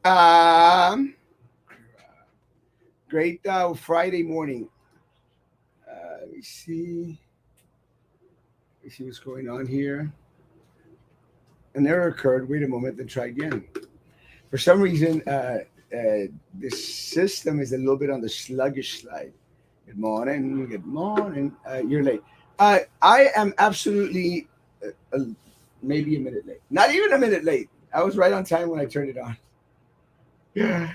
Um, great Friday morning. Let me see. Let me see what's going on here. An error occurred. Wait a moment. Then try again. For some reason, this system is a little bit on the sluggish side. Good morning. Good morning. You're late. I am absolutely maybe a minute late. Not even a minute late. I was right on time when I turned it on. Yeah.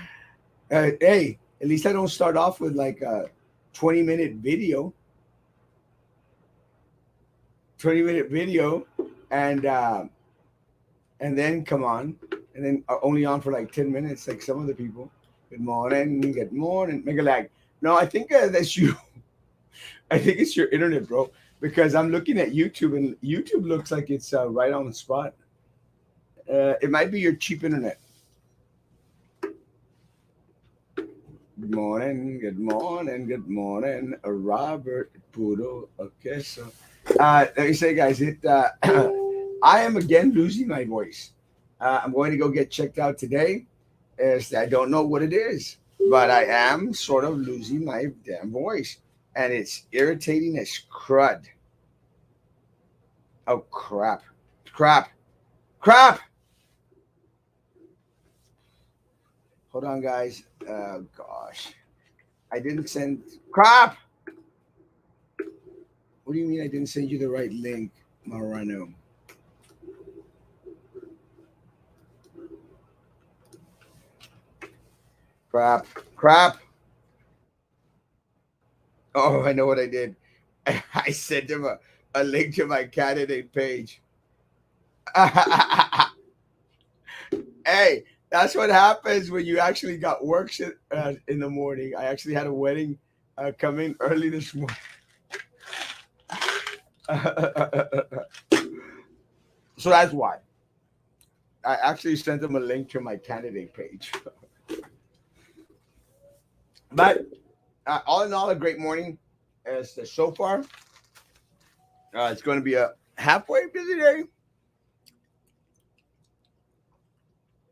Hey, at least I don't start off with like a 20-minute video, 20-minute video, and uh, and then come on, and then only on for like 10 minutes, like some of the people. Good morning, mega lag. No, I think that's you. I think it's your internet, bro. Because I'm looking at YouTube, and YouTube looks like it's right on the spot. It might be your cheap internet. Good morning, good morning, good morning, Robert Puro. Okay, so let me say, guys, I am again losing my voice. I'm going to go get checked out today. As I don't know what it is, but I am sort of losing my damn voice, and it's irritating as crud. Oh crap, crap, crap! Hold on, guys. Gosh, I didn't send crap. What do you mean I didn't send you the right link, Marano? Crap, crap. Oh, I know what I did. I sent him a link to my candidate page. Hey, that's what happens when you actually got work in the morning. I actually had a wedding come in early this morning. So that's why. I actually sent them a link to my candidate page. But all in all, a great morning. As so far, it's going to be a halfway busy day.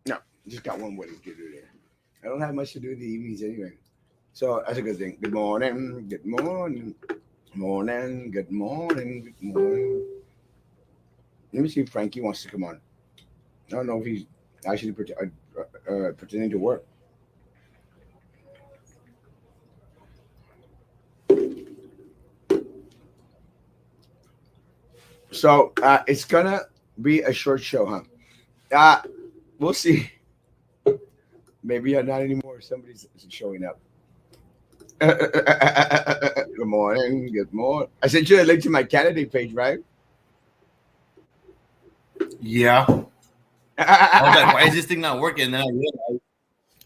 No, just got one wedding to do there. I don't have much to do in the evenings anyway. So that's a good thing. Good morning. Good morning. Morning. Good morning. Good morning. Let me see if Frankie wants to come on. I don't know if he's actually pretending to work. So it's gonna be a short show, huh? Uh, we'll see. Maybe not anymore. Somebody's showing up. Good morning. Good morning. I sent you a link to my candidate page, right? Yeah. I was like, why is this thing not working? And then I realized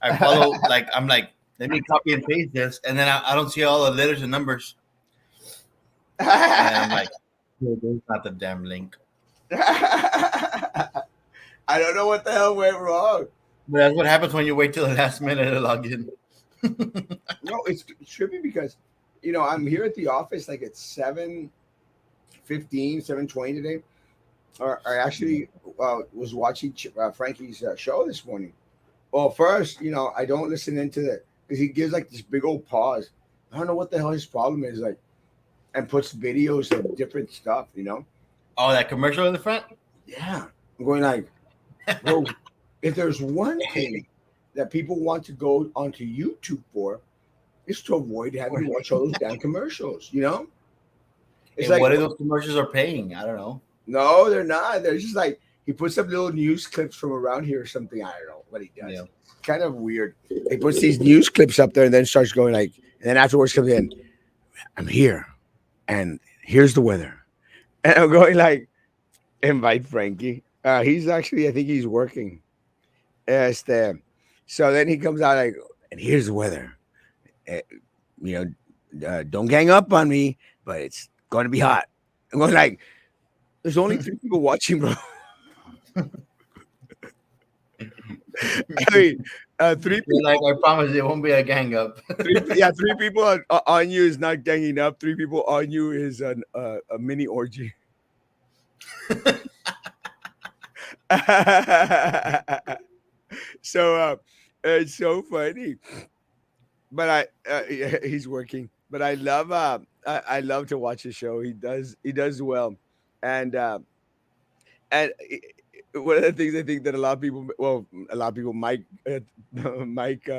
I follow like I'm like, let me copy and paste this, and then I don't see all the letters and numbers, and I'm like, "Yeah, there's not the damn link." I don't know what the hell went wrong. But that's what happens when you wait till the last minute to log in. No, it's trippy because, I'm here at the office like at 7:15, 7:20 today. Or I actually was watching Frankie's show this morning. Well, first, I don't listen into the because he gives like this big old pause. I don't know what the hell his problem is, like, and puts videos of different stuff. Oh, that commercial in the front. Yeah, I'm going like, bro, if there's one thing that people want to go onto YouTube for, is to avoid having to watch all those damn commercials. It's And like, what if those commercials are paying? I don't know. no, they're not. They're just like he puts up little news clips from around here or something. I don't know what he does. Yeah. Kind of weird. He puts these news clips up there and then starts going like, and then afterwards comes in, I'm here, and here's the weather, and I'm going like, invite Frankie. He's actually, I think he's working. Este, so then he comes out like, and here's the weather. Uh, don't gang up on me, but it's going to be hot. I'm going like, there's only three people watching, bro. I mean, three You're like, people, I promise it won't be a gang up. yeah, three people on you is not ganging up. Three people on you is a mini orgy. So it's so funny. But he's working. But I love to watch the show. He does well, and one of the things I think that a lot of people, Mike, Mike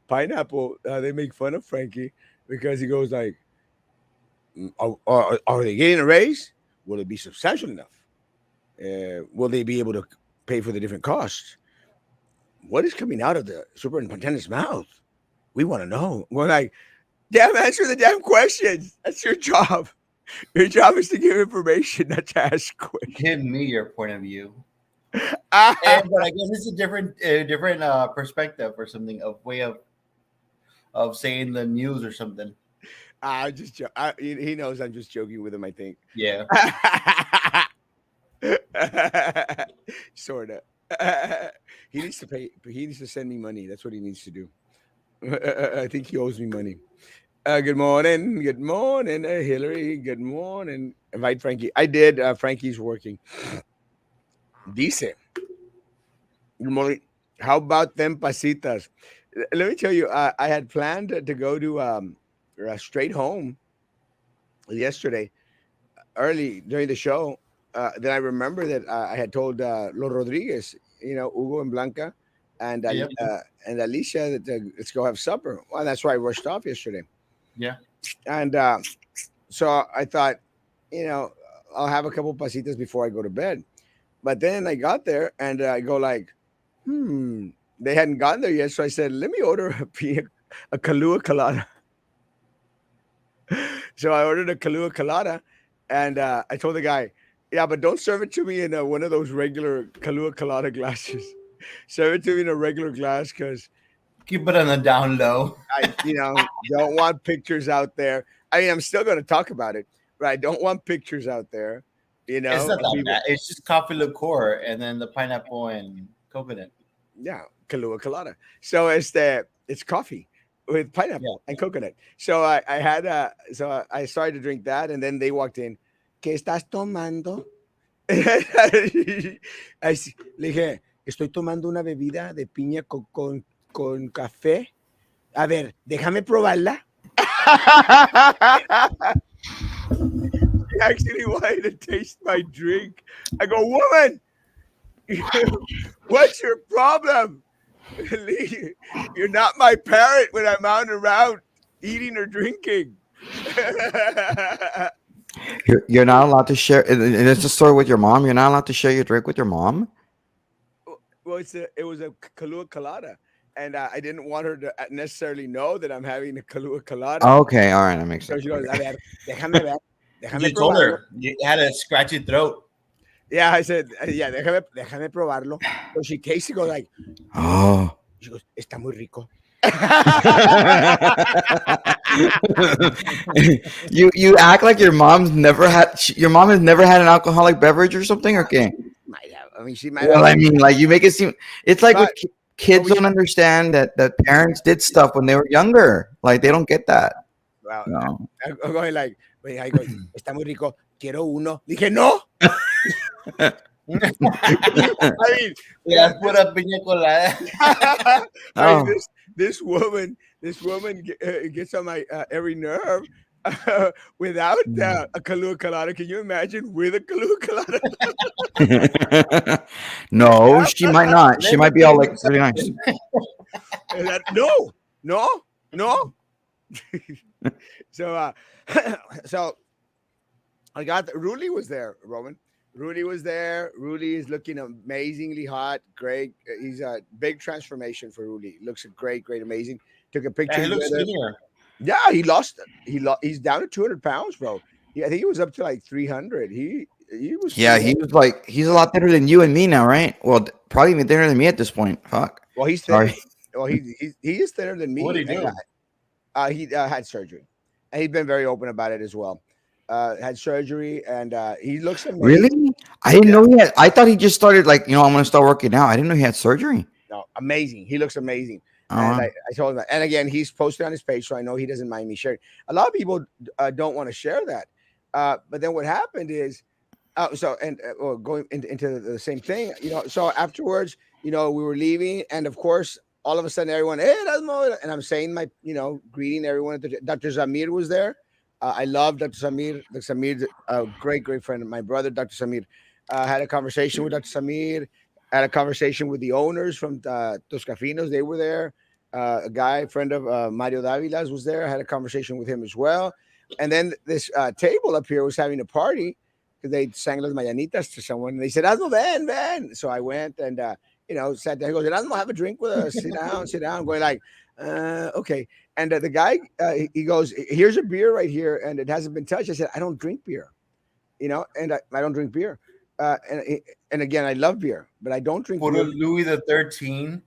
Pineapple, they make fun of Frankie because he goes like, Are they getting a raise? Will it be substantial enough? Will they be able to pay for the different costs? What is coming out of the superintendent's mouth? We want to know. We're like, damn, answer the damn questions. That's your job. Your job is to give information, not to ask questions. Give me your point of view. Ah, But I guess it's a different perspective or something, of way of saying the news or something. I just he knows I'm just joking with him, I think. Yeah. Sorta. He needs to pay. He needs to send me money. That's what he needs to do. I think he owes me money. Good morning, Hillary. Good morning. Invite Frankie. I did. Frankie's working. Decent. Good morning. How about them pasitas? Let me tell you, I had planned to go to straight home yesterday, early during the show. Then I remember that I had told Los Rodriguez, Hugo and Blanca, Yep. and Alicia that let's go have supper. Well, that's why I rushed off yesterday. Yeah. And so I thought, you know, I'll have a couple pasitas before I go to bed. But then I got there and I go like, they hadn't gotten there yet. So I said, let me order a Kahlua Colada. So I ordered a Kahlua Colada, and I told the guy, yeah, but don't serve it to me in one of those regular Kahlua Colada glasses. Serve it to me in a regular glass because Keep it on the down low. I, don't want pictures out there. I mean, I'm still going to talk about it, but I don't want pictures out there. It's not Of that people. bad. It's just coffee liqueur and then the pineapple and coconut. Yeah, Kahlua Colada. So it's coffee with Yeah. pineapple and coconut. So I started to drink that, and then they walked in. ¿Qué estás tomando? Le dije, estoy tomando una bebida de piña con café. A ver, déjame probarla. He actually wanted to taste my drink. I go, woman, what's your problem? You're not my parent when I'm out and around eating or drinking. You're not allowed to share. And it's a story with your mom. You're not allowed to share your drink with your mom. Well, it was a Kahlua Colada, and I didn't want her to necessarily know that I'm having a Kahlua Colada. Okay, all right, that makes So sense. she goes, Okay. a ver, déjame ver, déjame You told probarlo. her you had a scratchy throat. Yeah, I said, yeah, déjame probarlo. So she tastes it, goes like, Oh. she goes, está muy rico. You act like your mom's never had. Your mom has never had an alcoholic beverage or something. Okay. Might have. I mean, she might Well, have. I mean, like you make it seem. It's like with But kids we- don't understand that parents did stuff when they were younger. Like they don't get that. well, No. I'm going like, wait, I go, está muy rico. Quiero uno. Dije, no. I mean, Yeah, put a piña colada. I Oh. mean, this woman gets on my every nerve without a Kahlua Colada. Can you imagine with a Kahlua Colada? No, she might not. She might be all like really nice. No. So so I got Ruli was there, Roman. Rudy was there. Rudy is looking amazingly hot. Great. He's a big transformation for Rudy. Looks great, amazing. Took a picture. Yeah, he looks with her. skinnier. Yeah, he lost it. He's down to 200 pounds, bro. Yeah, I think he was up to like 300. He was. Yeah, he was like he's a lot thinner than you and me now, right? Well, probably even thinner than me at this point. Fuck. Well, he's thinner. Sorry. Well, he is thinner than me. What did he do? He had surgery, and he's been very open about it as well. Had surgery, and he looks amazing. Really? I didn't know he had. I thought he just started like I'm gonna start working out. I didn't know he had surgery. No, amazing. He looks amazing. Oh, And wow. I told him that. And again, he's posted on his page, so I know he doesn't mind me sharing. A lot of people don't want to share that. But then what happened is, going into the same thing, so afterwards we were leaving, and of course, all of a sudden, everyone, hey, Erasmo, and I'm saying my, greeting everyone. Dr. Zamir was there. I love Dr. Samir. Dr. Samir, a great, great friend. My brother, Dr. Samir, had a conversation with Dr. Samir. Had a conversation with the owners from Toscafinos. They were there. A guy, friend of Mario Davila's, was there. I had a conversation with him as well. And then this table up here was having a party because they sang Las Mañanitas to someone. And they said, Asmo, ven, ven. So I went and, sat there. He goes, Erasmo, have a drink with us. Sit down, sit down. I'm going like, okay. And the guy, he goes, here's a beer right here, and it hasn't been touched. I said, I don't drink beer, and I don't drink beer. And again, I love beer, but I don't drink Puro beer. Louis the 13.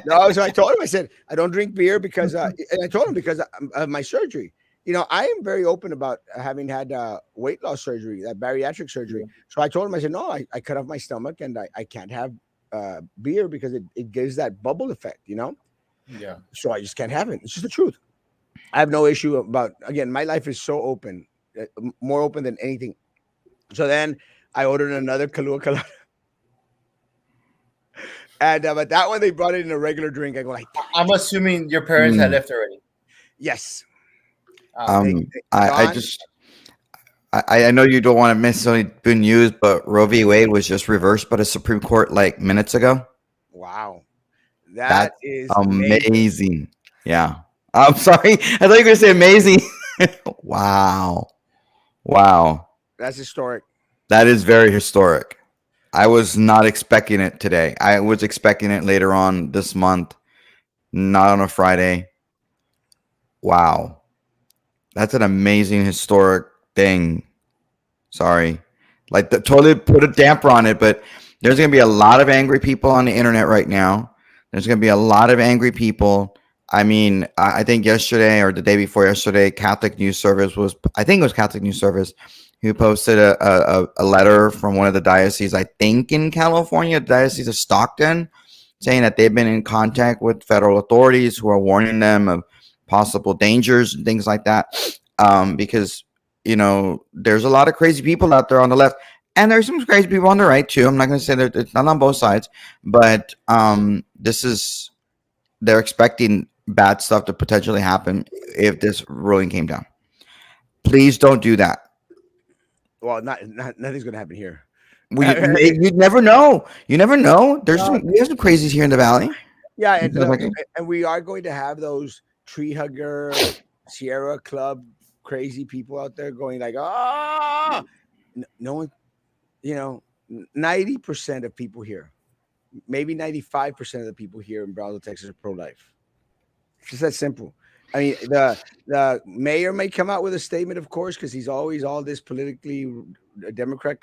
No, so I told him, I said, I don't drink beer because, and I told him because of my surgery. I am very open about having had weight loss surgery, that bariatric surgery. So I told him, I said, no, I cut off my stomach and I can't have beer because it gives that bubble effect. Yeah. So I just can't have it. It's just the truth. I have no issue about, again, my life is so open, more open than anything. So then I ordered another Kahlua Kalana. And but that one they brought it in a regular drink. I go like, I'm assuming your parents had Mm. left already. yes. Um, I Gone. just I know you don't want to necessarily be news, but Roe v. Wade was just reversed by the Supreme Court like minutes ago. Wow. That's That is major. amazing. Yeah. I'm sorry. I thought you were gonna say amazing. Wow. Wow. That's historic. That is very historic. I was not expecting it today. I was expecting it later on this month, not on a Friday. Wow. That's an amazing historic thing. Sorry. Like the totally put a damper on it, but there's gonna be a lot of angry people on the internet right now. There's gonna be a lot of angry people. I mean, I think yesterday or the day before yesterday, Catholic News Service was, I think it was Catholic News Service, who posted a letter from one of the dioceses, I think in California, the Diocese of Stockton, saying that they've been in contact with federal authorities who are warning them of possible dangers and things like that. Because, there's a lot of crazy people out there on the left. And there's some crazy people on the right too. I'm not going to say that it's not on both sides, but they're expecting bad stuff to potentially happen if this ruling came down. Please don't do that. Well, not nothing's gonna happen here. You never know. You never know. No, We have some crazies here in the valley. yeah, and look, and we are going to have those tree hugger, Sierra Club crazy people out there going like, no one, 90% of people here, maybe 95% of the people here in Brownsville, Texas, are pro-life. It's just that simple. I mean, the mayor may come out with a statement, of course, because he's always all this politically Democrat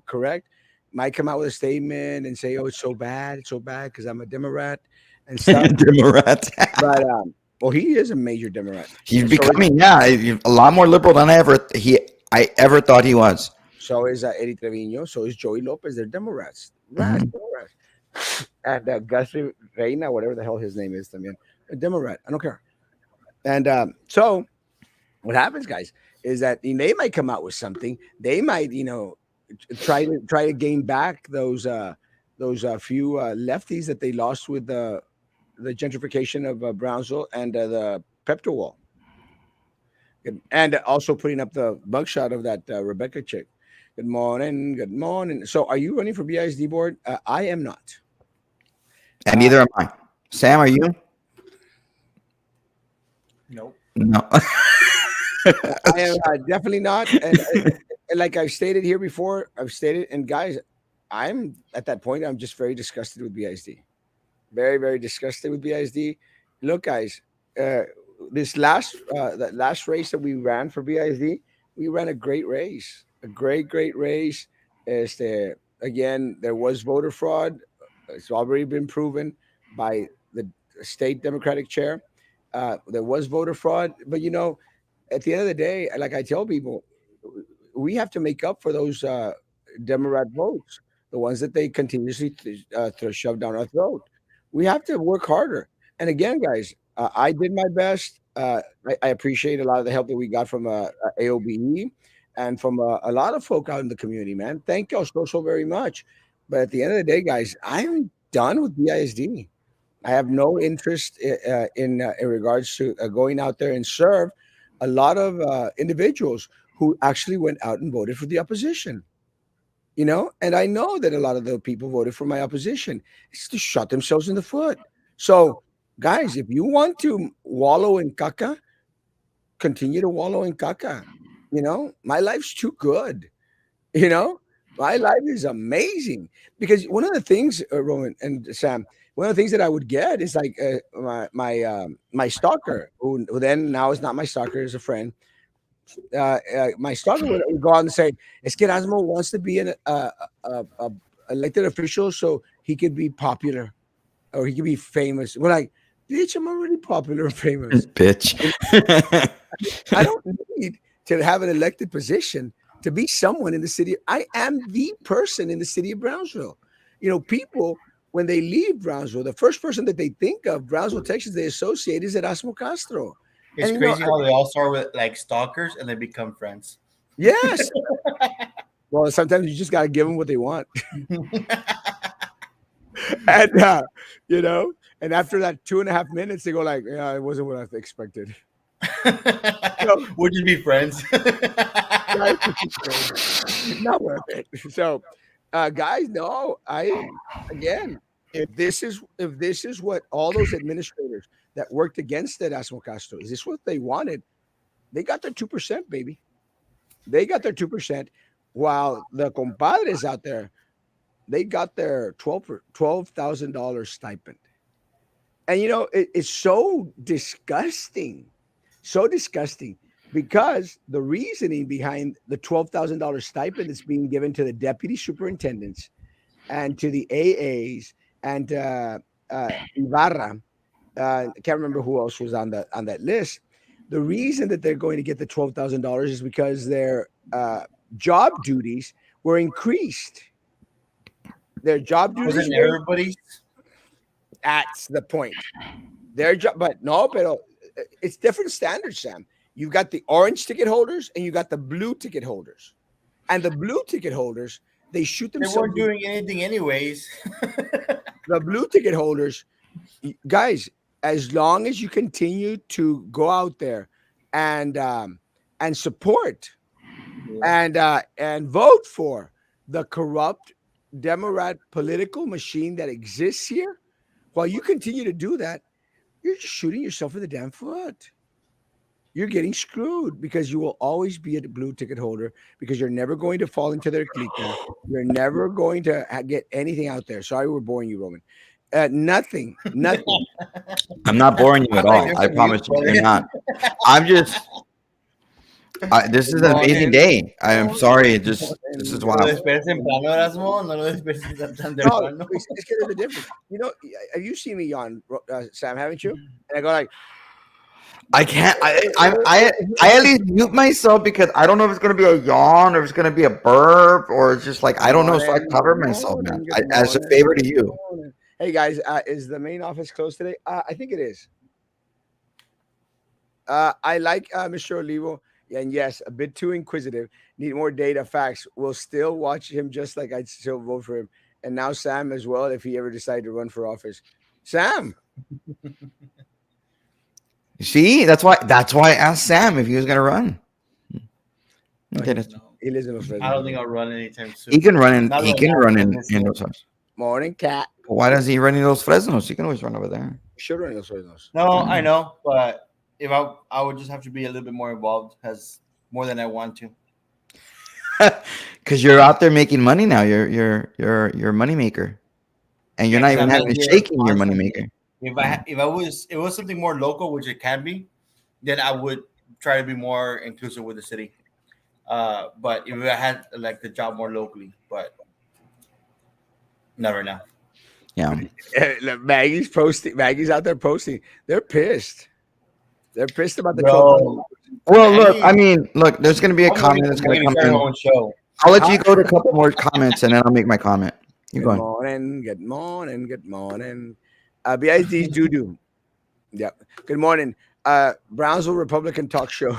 correct. Might come out with a statement and say, "Oh, it's so bad because I'm a Democrat and stuff." Democrat. But well, he is a major Democrat. He's And so is, becoming, a lot more liberal than I ever thought he was. so is Eddie Trevino. So is Joey Lopez. They're Democrats. Mhm. Democrats. And Gus Reina, whatever the hell his name is, también, a Democrat. I don't care. And so what happens, guys, is that they might come out with something. They might, try to gain back those few lefties that they lost with the gentrification of Brownsville and the Pepto wall, and also putting up the mugshot of that Rebecca chick. Good morning, good morning. So, are you running for BISD board? I am not. And neither am I. Sam, are you? nope. No. I am definitely not. And like I've stated here before, and guys, I'm at that point. I'm just very disgusted with BISD. Very, very disgusted with BISD. Look, guys, uh, this that last race that we ran for BISD, we ran a great race, a great, great race. Again, there was voter fraud. It's already been proven by the state Democratic chair. There was voter fraud, but at the end of the day, like I tell people, we have to make up for those Democrat votes, the ones that they continuously shove down our throat. We have to work harder. And again, guys, I did my best. I appreciate a lot of the help that we got from AOBE and from a lot of folk out in the community, man. Thank y'all so, so very much. But at the end of the day, guys, I'm done with BISD. I have no interest in regards to going out there and serve a lot of individuals who actually went out and voted for the opposition. And I know that a lot of the people voted for my opposition. It's to shot themselves in the foot. So, guys, if you want to wallow in caca, continue to wallow in caca. My life's too good. You know, my life is amazing because one of the things, Roman and Sam, one of the things that I would get is like my stalker, who then now is not my stalker, is a friend. My stalker would go out and say, "Es que Erasmo wants to be an elected official so he could be popular or he could be famous." We're like, "Bitch, I'm already popular and famous. Bitch. I don't need to have an elected position to be someone in the city. I am the person in the city of Brownsville. People when they leave Brownsville, the first person that they think of Brownsville, Texas, they associate is Erasmo Castro. It's And crazy how they all start with like stalkers and they become friends. yes. Well, sometimes you just got to give them what they want. And and after that 2.5 minutes, they go like, "Yeah, it wasn't what I expected." Would you be friends? It's not worth it. So, guys, no, again, if this is what all those administrators that worked against it, Erasmo Castro, is this what they wanted? They got their 2%, baby. They got their 2%, while the compadres out there, they got their $12,000 stipend. And it's so disgusting, because the reasoning behind the $12,000 stipend that's being given to the deputy superintendents and to the AAs and Ibarra, I can't remember who else was on that list. The reason that they're going to get the $12,000 is because their job duties were increased. Their job duties Wasn't were everybody's? That's the point. Their job, but no, but it's different standards, Sam. You've got the orange ticket holders and you got the blue ticket holders. And the blue ticket holders, they shoot They themselves. weren't doing anything anyways. The blue ticket holders, guys, as long as you continue to go out there and support and vote for the corrupt Democrat political machine that exists here, while you continue to do that, you're just shooting yourself in the damn foot. You're getting screwed because you will always be a blue ticket holder, because you're never going to fall into their clique. You're never going to get anything out there. Sorry, we're boring you, Roman. Nothing. I'm not boring you at Like, all. there's I some promise youth, you. brother. You're not. I'm just. This is an amazing day. I am sorry. This is No lo wild. desperes temprano, Erasmo. No lo desperes tan No, temprano. it's because there's a difference. Have you seen me yawn, Sam? Haven't you? And I go like, I can't. I at least mute myself because I don't know if it's gonna be a yawn or if it's gonna be a burp or it's just like I don't know. So I cover myself, man. As a favor to you. morning. Hey guys, is the main office closed today? I think it is. I like Mr. Olivo, and yes, a bit too inquisitive. Need more data, facts. We'll still watch him just like I'd still vote for him. And now Sam as well, if he ever decided to run for office. Sam, See, that's why I asked Sam if he was gonna run. Okay, he lives in Los I don't Fresnos. think I'll run anytime soon. he can run in. Not He right can now, run but in this year. those hours. Morning, cat. Why does he run in those Fresnos? He can always run over there. Should run in Los Fresnos. No, I know, but if I would just have to be a little bit more involved, as more than I want to. Because you're out there making money now. You're a money maker, and you're Yeah, not 'cause even I'm having in to here shake in your money constantly. maker. If it was something more local, which it can be, then I would try to be more inclusive with the city. But if I had like the job more locally, but not right now. Yeah. Look, Maggie's posting. Maggie's out there posting. They're pissed. They're pissed about the Bro, Well, look. Maggie- I mean, look. There's going to be a I'm comment waiting that's for going to Maggie come start her in. own show. I'll let you go to a couple more comments, and then I'll make my comment. You Good go. morning. Good morning. Good morning. BISD's doo doo. Yep. Good morning. Brownsville Republican Talk Show.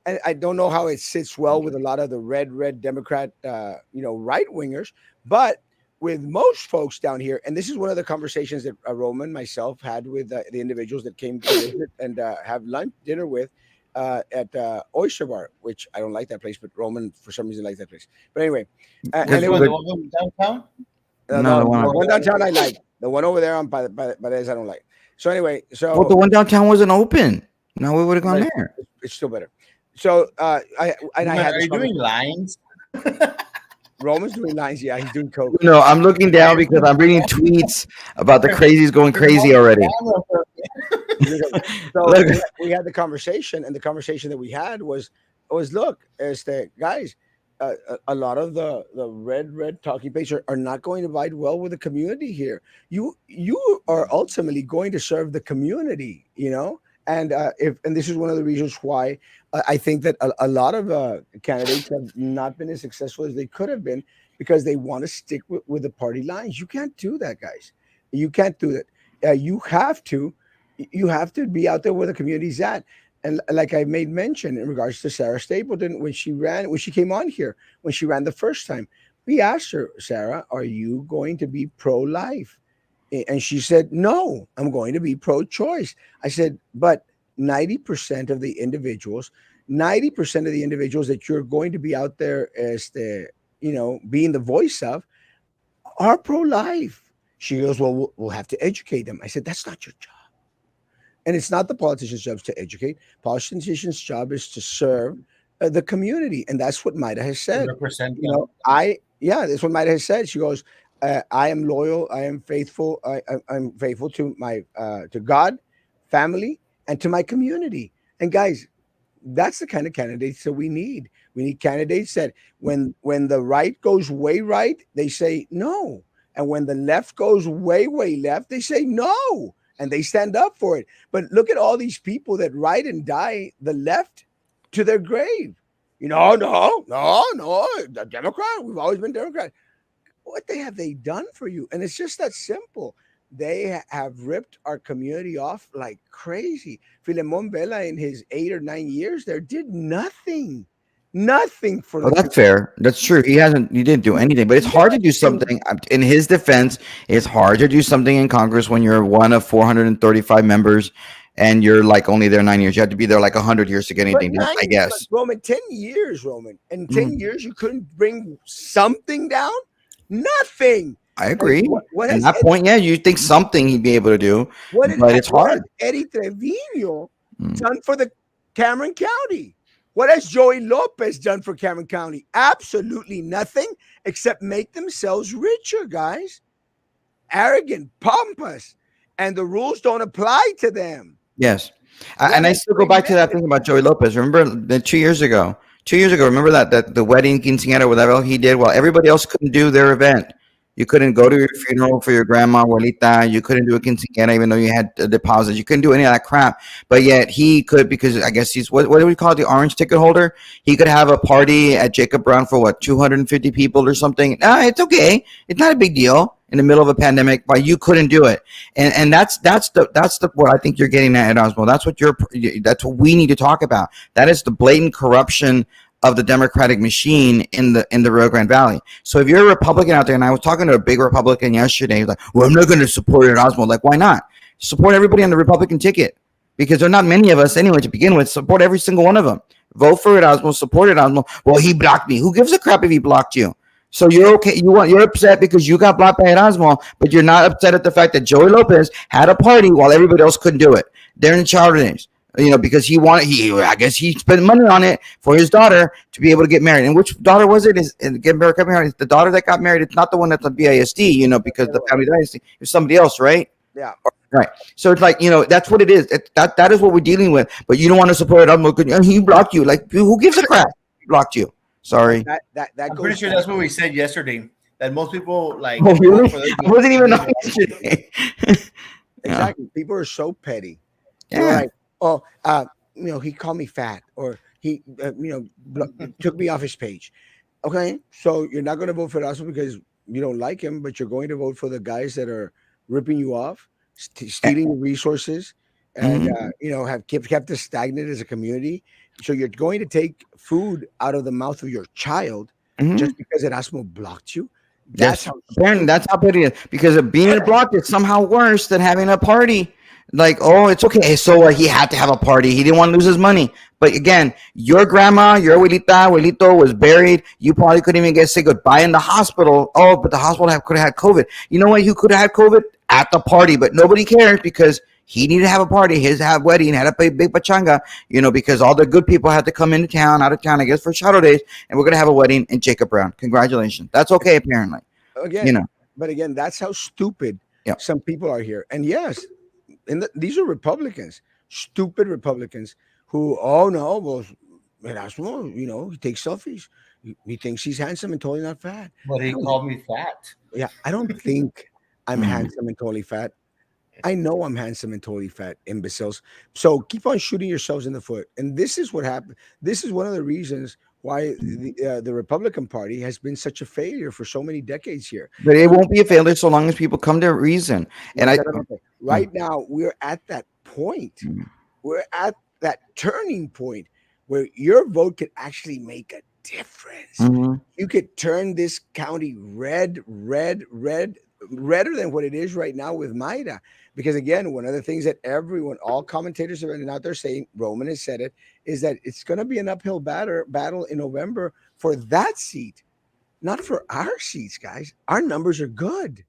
and I don't know how it sits well with a lot of the red Democrat, right wingers, but with most folks down here, and this is one of the conversations that Roman myself had with the individuals that came to visit and have lunch dinner with at Oyster Bar, which I don't like that place, but Roman for some reason likes that place. But anyway, Because and Which it one? was The one downtown? no, no, the one. the one downtown I like. The one over there on by this I don't like. So anyway, Well, so the one downtown wasn't open. No, we would have gone but there. it's still better. So I Roman, had are this you doing conversation. lines? Roman's doing lines. Yeah, he's doing coke. No, I'm looking down because I'm reading tweets about the crazies going crazy already. So Look, we had the conversation, and the conversation that we had was look, as the guys, a lot of the red talking points are not going to vibe well with the community here. You are ultimately going to serve the community, and if and this is one of the reasons why I think that a lot of candidates have not been as successful as they could have been because they want to stick with the party lines. You can't do that, guys. You can't do that. You have to be out there where the community's at. And like I made mention in regards to Sarah Stapleton, when she came on here, when she ran the first time, we asked her, Sarah, are you going to be pro-life? And she said, no, I'm going to be pro-choice. I said, but 90% of the individuals, 90% of the individuals that you're going to be out there as being the voice of are pro-life. She goes, well, we'll have to educate them. I said, that's not your job. And it's not the politician's job to educate. Politician's job is to serve the community, and that's what Maida has To said. represent them. That's what Maida has said. She goes, "I am loyal. I am faithful. I'm faithful to my to God, family, and to my community." And guys, that's the kind of candidates that we need. We need candidates that when the right goes way right, they say no, and when the left goes way left, they say no, and they stand up for it. But look at all these people that ride and die the left to their grave. No, the Democrat. We've always been Democrat. What have they done for you? And it's just that simple. They have ripped our community off like crazy. Filemon Vela, in his 8 or 9 years there, did nothing for oh, the that's community. fair. That's true. He didn't do anything, but it's hard to do Nothing. something. In his defense, it's hard to do something in Congress when you're one of 435 members and you're like only there 9 years. You have to be there like 100 years to get But anything done, I but guess. Roman, 10 years, Roman. In Mhm. 10 years, you couldn't bring something down. Nothing. I And agree. what And has that point, yeah, you think something he'd be able to do, but it's What has hard. Eddie Trevino Mm. done for the Cameron County? What has Joey Lopez done for Cameron County? Absolutely nothing except make themselves richer, guys. Arrogant, pompous, and the rules don't apply to them. Yes. What And I has still go back to that Trevino? thing about Joey Lopez. Remember that 2 years ago? 2 years ago, remember that the wedding quinceañera, whatever he did, while everybody else couldn't do their event. You couldn't go to your funeral for your grandma, abuelita. You couldn't do a quinceañera even though you had a deposit. You couldn't do any of that crap. But yet he could because I guess he's what do we call it, the orange ticket holder? He could have a party at Jacob Brown for what 250 people or something. It's okay. It's not a big deal in the middle of a pandemic, but you couldn't do it. And that's the what I think you're getting at, Erasmo. That's what we need to talk about. That is the blatant corruption of the Democratic machine in the Rio Grande Valley. So if you're a Republican out there, and I was talking to a big Republican yesterday, he's like, "Well, I'm not going to support Erasmo." Like, why not? Support everybody on the Republican ticket because there are not many of us anyway to begin with. Support every single one of them. Vote for Erasmo. Support Erasmo. Well, he blocked me. Who gives a crap if he blocked you? So you're okay. You're upset because you got blocked by Erasmo, but you're not upset at the fact that Joey Lopez had a party while everybody else couldn't do it. They're in Chardonnays, because I guess he spent money on it for his daughter to be able to get married. And which daughter was it? Is get married? It's the daughter that got married. It's not the one that's a BISD, because the family dynasty. It was somebody else, right? Yeah. Right. So it's like, that's what it is. That is what we're dealing with. But you don't want to support it. He blocked you. Like, who gives a crap? He blocked you. Sorry. That I'm goes pretty sure back. that's what we said yesterday. That most people like Oh, really? vote for those I wasn't even on individuals. yesterday. Yeah. Exactly. People are so petty. They're Yeah. like, oh, he called me fat, or he, took me off his page. Okay, so you're not going to vote for us because you don't like him, but you're going to vote for the guys that are ripping you off, stealing your resources, and Mhm. have kept us stagnant as a community. So you're going to take food out of the mouth of your child Mhm. just because Erasmo blocked you? That's Yes, how apparently stupid. that's how petty it is. Because of being blocked is somehow worse than having a party. Like, oh, it's okay. So he had to have a party. He didn't want to lose his money. But again, your grandma, your abuelito was buried. You probably couldn't even get say goodbye in the hospital. Oh, but the hospital could have had COVID. You know what? You could have had COVID at the party, but nobody cared because he needed to have a party. His wedding had a big pachanga. Because all the good people had to come into town, out of town, I guess, for shadow days, and we're gonna have a wedding in Jacob Brown. Congratulations. That's okay, apparently. You Again, know. but again, that's how stupid Yeah. some people are here. And yes, these are Republicans, stupid Republicans who, oh no, well, Erasmo, he takes selfies. He thinks he's handsome and totally not fat. But I he don't, called me fat. yeah, I don't think I'm Mhm. handsome and totally fat. I know I'm handsome and totally fat, imbeciles. So keep on shooting yourselves in the foot. And this is what happened. This is one of the reasons why the Republican Party has been such a failure for so many decades here. But it And won't be a failure so long as people come to reason. And no, I. right now, we're at that point. We're at that turning point where your vote could actually make a difference. Mhm. You could turn this county red, red, red, redder than what it is right now with Maida. Because again, one of the things that all commentators have been out there saying, Roman has said it, is that it's going to be an uphill battle in November for that seat, not for our seats, guys. Our numbers are good.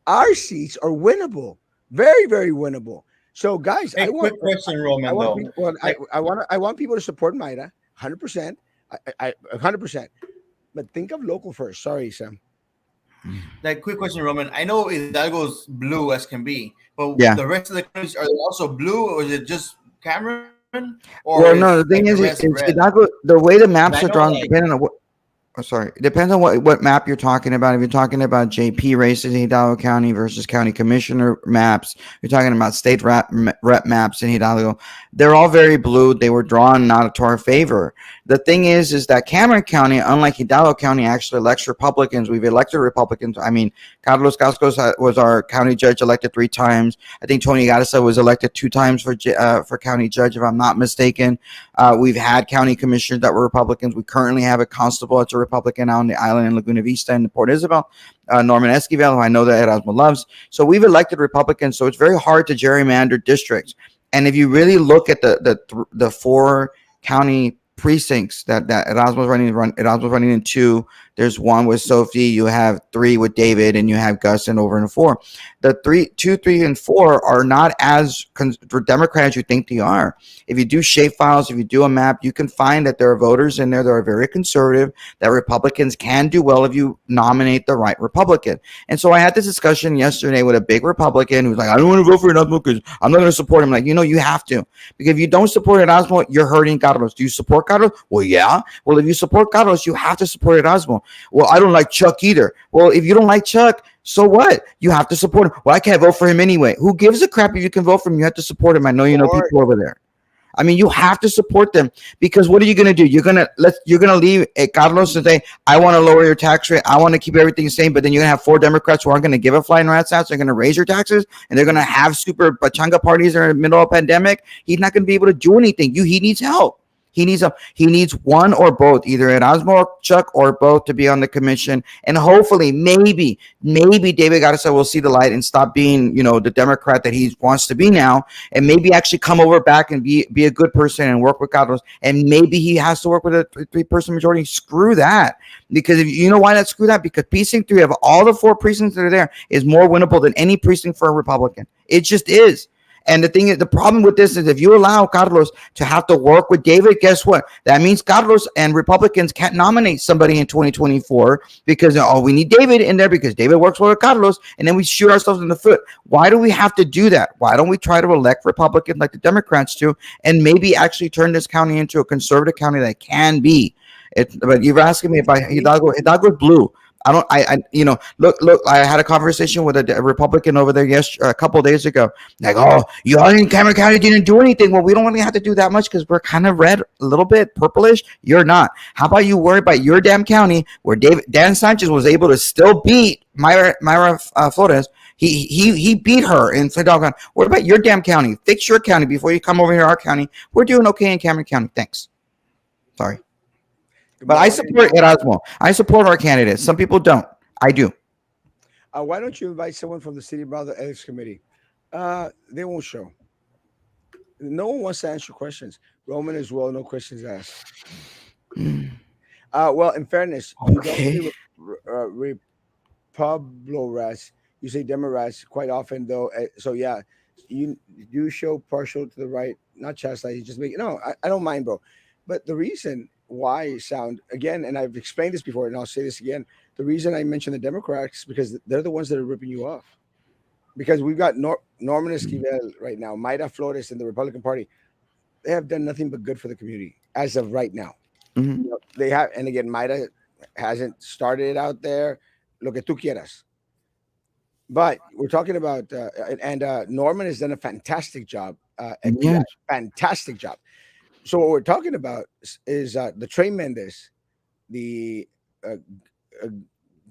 Our seats are winnable, very, very winnable. So, guys, Hey, quick question, I Roman. want Though, people. Well, like, I want people to support Maida, 100%. 100%. But think of local first. Sorry, Sam. quick question, Roman. I know Hidalgo's blue as can be, but Yeah. the rest of the counties are they also blue, or is it just Cameron, or is Well, no. like The the thing is, rest red? Hidalgo, the way the And I maps are know, drawn, like, depending on what. Oh, sorry. It depends on what map you're talking about. If you're talking about JP races in Hidalgo County versus county commissioner maps, you're talking about state rep maps in Hidalgo. They're all very blue. They were drawn not to our favor. The thing is that Cameron County, unlike Hidalgo County, actually elects Republicans. We've elected Republicans. I mean, Carlos Cascos was our county judge, elected 3 times. I think Tony Garza was elected 2 times for county judge, if I'm not mistaken. We've had county commissioners that were Republicans. We currently have a constable that's a Republican out on the island in Laguna Vista and Port Isabel, Norman Esquivel, who I know that Erasmo loves. So we've elected Republicans. So it's very hard to gerrymander districts. And if you really look at the 4 county precincts that Erasmo's running in 2. There's 1 with Sophie. You have 3 with David, and you have Gus and over in 4. The 2, 3, and 4 are not as for Democrats you think they are. If you do shape files, if you do a map, you can find that there are voters in there that are very conservative, that Republicans can do well if you nominate the right Republican. And so I had this discussion yesterday with a big Republican who's like, I don't want to vote for Erasmo because I'm not going to support him. Like, you have to. Because if you don't support Erasmo, you're hurting Carlos. Do you support Carlos? Well, yeah. Well, if you support Carlos, you have to support Erasmo. Well, I don't like Chuck either. Well, if you don't like Chuck, so what? You have to support him. Well, I can't vote for him anyway. Who gives a crap if you can vote for him? You have to support him. I know you know people over there. I mean, you have to support them because what are you going to do? You're going to leave Carlos and say, I want to lower your tax rate. I want to keep everything the same. But then you're going to have 4 Democrats who aren't going to give a flying rat's ass. They're going to raise your taxes and they're going to have super pachanga parties in the middle of a pandemic. He's not going to be able to do anything. He needs help. He needs one or both, either Erasmo or Chuck or both to be on the commission. And hopefully, maybe David Garza will see the light and stop being, the Democrat that he wants to be now. And maybe actually come over back and be a good person and work with Carlos. And maybe he has to work with a 3-person majority. Screw that. Because if you know why not screw that? Because precinct 3 of all the 4 precincts that are there is more winnable than any precinct for a Republican. It just is. And the thing is, the problem with this is if you allow Carlos to have to work with David, guess what? That means Carlos and Republicans can't nominate somebody in 2024 because, we need David in there because David works with Carlos, and then we shoot ourselves in the foot. Why do we have to do that? Why don't we try to elect Republicans like the Democrats do and maybe actually turn this county into a conservative county that can be? But you're asking me about Hidalgo. Hidalgo is blue. Look, I had a conversation with a Republican over there a couple of days ago. Like, oh, you all in Cameron County didn't do anything. Well, we don't really have to do that much because we're kind of red, a little bit purplish. You're not. How about you worry about your damn county where Dan Sanchez was able to still beat Myra Flores? He beat her and said, "Doggone, what about your damn county? Fix your county before you come over here, our county. We're doing okay in Cameron County. Thanks. Sorry, Good but I morning. support Erasmo. I support our candidates. Some people don't. I do. Why don't you invite someone from the City Brother Ethics Committee? They won't show. No one wants to answer questions. Roman as well, no questions asked. Well, in fairness, you don't say Okay. Republicans, you say Democrats quite often, though. So, yeah, you do show partial to the right, not chastise, you just make it. No, I don't mind, bro. But the reason why you sound, again, and I've explained this before, and I'll say this again, the reason I mention the Democrats because they're the ones that are ripping you off. Because we've got Norman Esquivel right now, Mayra Flores in the Republican Party. They have done nothing but good for the community as of right now. Mhm. They have, and again, Mayra hasn't started it out there. Lo que tú quieras. But we're talking about, Norman has done a fantastic job at PI. Yes. Fantastic job. So what we're talking about is the Trey Mendez, the uh, uh,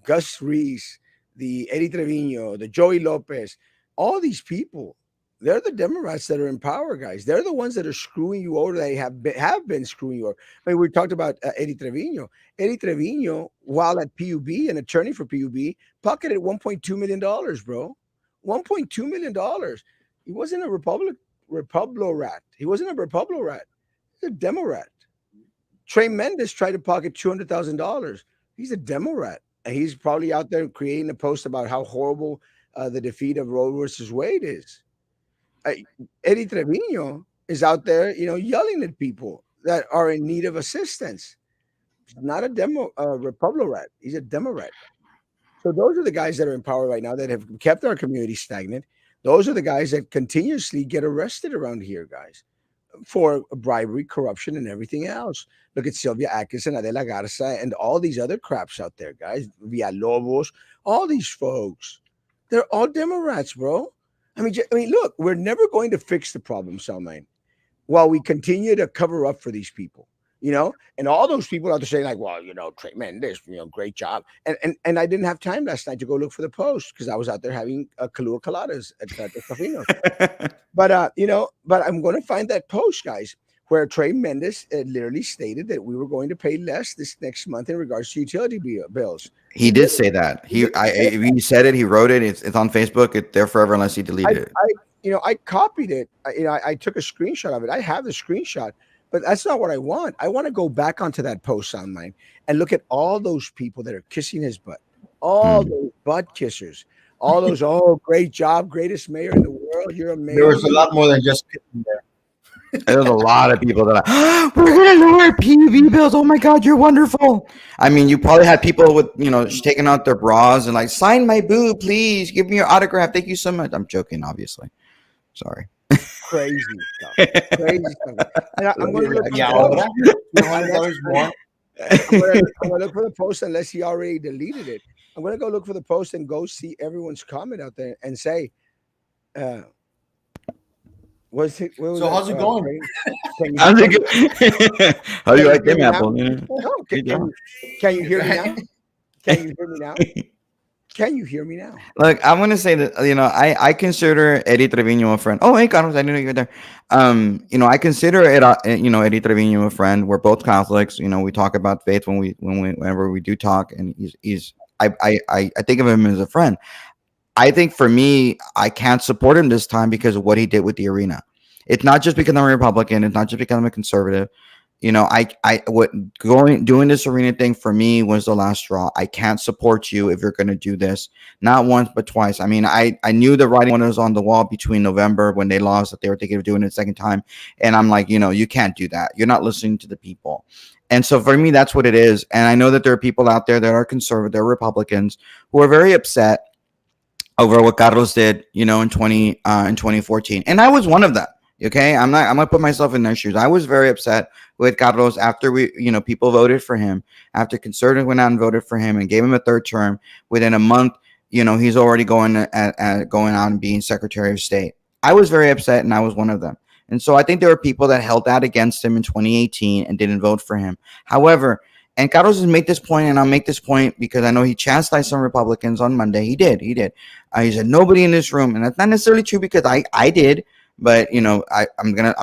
Gus Reese, the Eddie Trevino, the Joey Lopez, all these people, they're the Democrats that are in power, guys. They're the ones that are screwing you over. They have been screwing you over. I mean, we talked about Eddie Trevino. Eddie Trevino, while at PUB, an attorney for PUB, pocketed $1.2 million, bro. $1.2 million. He wasn't a Republic rat. He wasn't a Republic rat. He's a Demo rat. Trey Mendez tried to pocket $200,000. He's a Demo rat. And he's probably out there creating a post about how horrible the defeat of Roe versus Wade is. Eddie Trevino is out there, yelling at people that are in need of assistance. He's not a Republican rat. He's a Democrat. So those are the guys that are in power right now that have kept our community stagnant. Those are the guys that continuously get arrested around here, guys, for bribery, corruption, and everything else. Look at Sylvia Atkinson, Adela Garza, and all these other craps out there, guys. Villalobos, all these folks. They're all Democrats, bro. I mean, look, we're never going to fix the problem, Salman, while we continue to cover up for these people. And all those people out there saying, like, well, Trey Mendez, great job. And I didn't have time last night to go look for the post because I was out there having Kahlua Coladas at the Cafino. But I'm going to find that post, guys, where Trey Mendez literally stated that we were going to pay less this next month in regards to utility bills. He did say that. He said it. He wrote it. It's on Facebook. It's there forever unless he deleted it. I copied it. I took a screenshot of it. I have the screenshot, but that's not what I want. I want to go back onto that post online and look at all those people that are kissing his butt, all those butt kissers, all those, oh, great job, greatest mayor in the world. You're amazing. There was a lot more than just kissing there. There's a lot of people that are, we're gonna lower PUV bills. Oh my God, you're wonderful. I mean, you probably had people with taking out their bras and like, sign my boob, please. Give me your autograph. Thank you so much. I'm joking, obviously. Sorry. Crazy stuff. Crazy stuff. And I'm going to look for $200 more. I'm gonna look for the post unless he already deleted it. I'm gonna go look for the post and go see everyone's comment out there and say, how's it going? How's it going? How do you like them apple? Can you hear me now? Can you hear me now? Can you hear me now? Look, I'm gonna say that I consider Eddie Trevino a friend. Oh, hey, Carlos, I didn't know you were there. I consider Eddie Trevino a friend. We're both Catholics. We talk about faith whenever we do talk, and I think of him as a friend. I think for me, I can't support him this time because of what he did with the arena. It's not just because I'm a Republican. It's not just because I'm a conservative. Doing this arena thing for me was the last straw. I can't support you if you're going to do this. Not once, but twice. I mean, I knew the writing was on the wall between November when they lost that they were thinking of doing it a second time. And I'm like, you can't do that. You're not listening to the people. And so for me, that's what it is. And I know that there are people out there that are conservative, they're Republicans who are very upset over what Carlos did, in 2014. And I was one of them. Okay, I'm gonna put myself in their shoes. I was very upset with Carlos after people voted for him, after conservatives went out and voted for him and gave him a third term. Within a month, he's already going out and being Secretary of State. I was very upset, and I was one of them. And so I think there were people that held that against him in 2018 and didn't vote for him. However, And Carlos has made this point, and I'll make this point because I know he chastised some Republicans on Monday. He did. He did. He said nobody in this room, and that's not necessarily true because I did. But I'm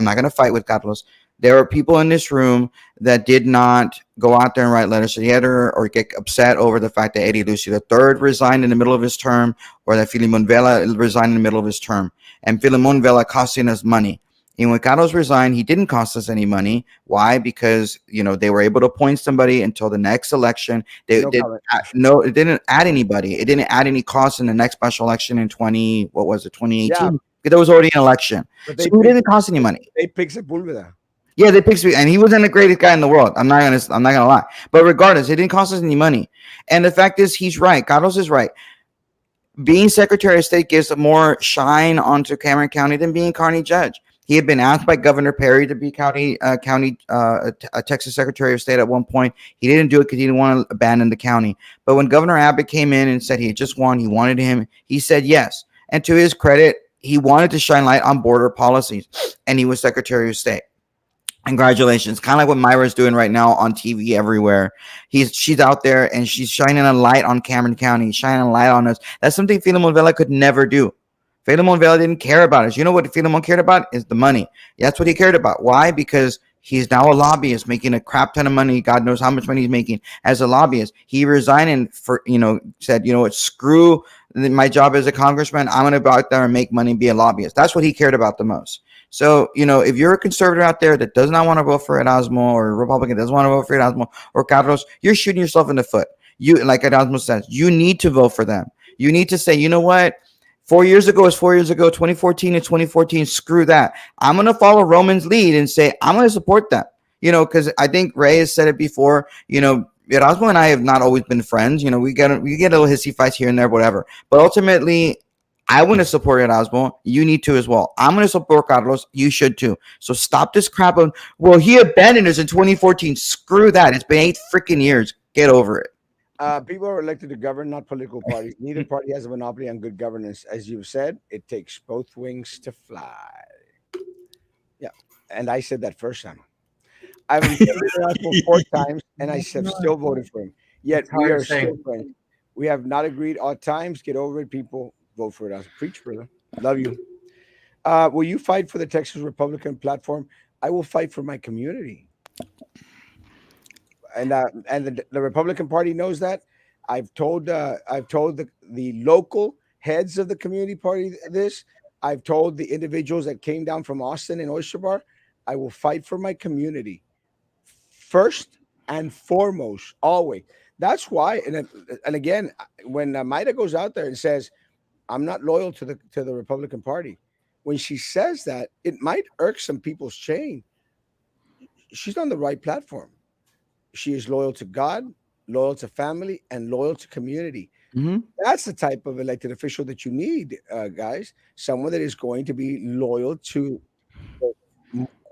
not gonna fight with Carlos. There are people in this room that did not go out there and write letters to the editor or get upset over the fact that Eddie Lucy III resigned in the middle of his term, or that Filimon Vela resigned in the middle of his term, and Filimon Vela costing us money. And when Carlos resigned, he didn't cost us any money. Why? Because they were able to appoint somebody until the next election. No comment. No, it didn't add anybody. It didn't add any cost in the next special election in what was it, Yeah, 2018? Because there was already an election, but so it didn't cost any money. they picked Sepulveda. Yeah, they picked me, and he wasn't the greatest guy in the world. I'm not gonna lie. But regardless, it didn't cost us any money. And the fact is, he's right. Carlos is right. Being Secretary of State gives more shine onto Cameron County than being county judge. He had been asked by Governor Perry to be Texas Secretary of State at one point. He didn't do it because he didn't want to abandon the county. But when Governor Abbott came in and said he had just won, he wanted him, he said yes. And to his credit, he wanted to shine light on border policies, and he was Secretary of State. Congratulations. Kind of like what Myra's doing right now on TV everywhere. She's out there and she's shining a light on Cameron County, shining a light on us. That's something Filemon Vela could never do. Filemon Vela didn't care about us. You know what Filemon cared about? Is the money. That's what he cared about. Why? Because he's now a lobbyist making a crap ton of money. God knows how much money he's making as a lobbyist. He resigned and said, what, screw my job as a congressman. I'm going to go out there and make money and be a lobbyist. That's what he cared about the most. So, if you're a conservative out there that does not want to vote for Erasmo, or a Republican that doesn't want to vote for Erasmo or Carlos, you're shooting yourself in the foot. Like Erasmo says, you need to vote for them. You need to say, you know what? 4 years ago is 4 years ago. 2014 is 2014. Screw that. I'm going to follow Roman's lead and say, I'm going to support them. Because I think Ray has said it before, Erasmo and I have not always been friends. We get a little hissy fights here and there, whatever. But ultimately, I want to support Erasmo. You need to as well. I'm going to support Carlos. You should too. So stop this crap of, well, he abandoned us in 2014. Screw that. It's been 8 freaking years. Get over it. People are elected to govern, not political parties. Neither party has a monopoly on good governance. As you've said, it takes both wings to fly. Yeah. And I said that first time. I've voted Erasmo 4 times, and I have still voted for him. Yet we are still friends. We have not agreed all times. Get over it, people. Vote for it. Preach, brother. Love you. Will you fight for the Texas Republican platform? I will fight for my community, and the Republican Party knows that. I've told the local heads of the community party this. I've told the individuals that came down from Austin and Oyster Bar. I will fight for my community first and foremost, always. That's why. And again, when Maida goes out there and says, I'm not loyal to the Republican Party. When she says that, it might irk some people's chain. She's on the right platform. She is loyal to God, loyal to family, and loyal to community. Mm-hmm. That's the type of elected official that you need, guys. Someone that is going to be loyal to